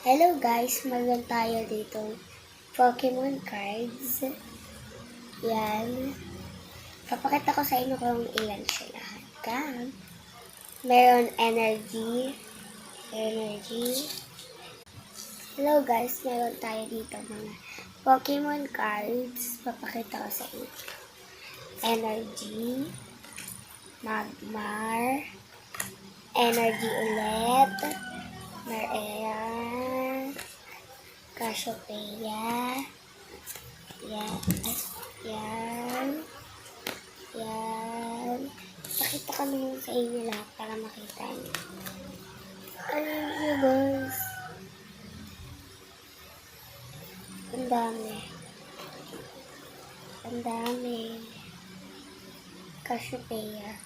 Hello guys, meron tayo dito Pokemon cards. Yan. Papakita ko sa inyo kung ilan siya lahat. Meron energy. Hello guys, meron tayo dito mga Pokemon cards. Papakita ko sa inyo. Energy. Magmar. Energy ulit. Ayan. Cassiopeia. Yan. Pakita ko naman sa inyo lahat para makita niyo. Ayan nyo guys. Ang dami. Cassiopeia.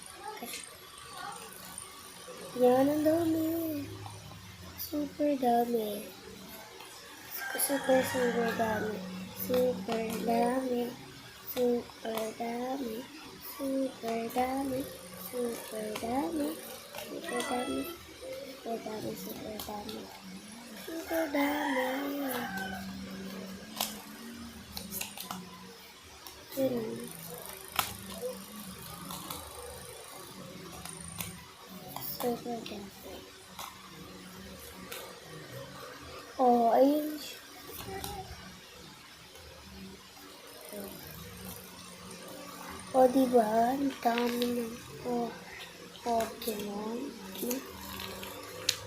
Yan, ang dami. Super dami. Super dami. Super dami. Oh, ayun. Oh, diba? Ang dami ng Pokemon.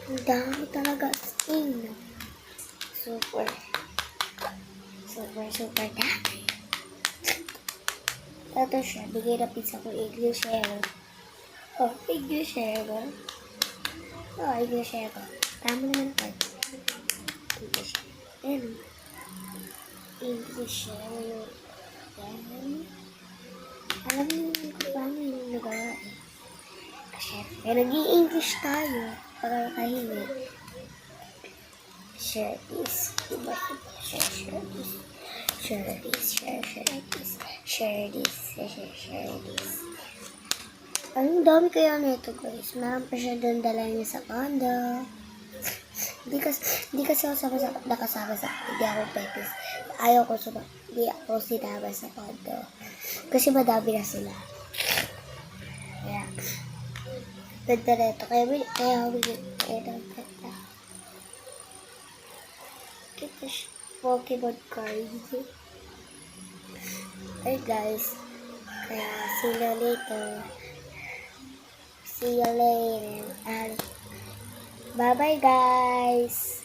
Ang dami talaga. Super dami. Ito siya. Bigay na pizza ko Englishero. Oh, Englishero. Tama naman ito. Englishero. Yan. Alam niyo kung paano yung nagawa eh. Kasi nag-i-English tayo para kahingi. Share this. Diba? Share this. Ang dami kaya nito guys. Meron pa siya doon dala niya sa condo. Hindi kasi ako nakasama sa hindi ako pepis. Hindi ako sinama sa condo. Kasi madami na sila. Kaya, ganda na ito. Kaya ganda. Ito siya. Pokemon cards. Hey guys. Kaya, see you later. And bye-bye guys.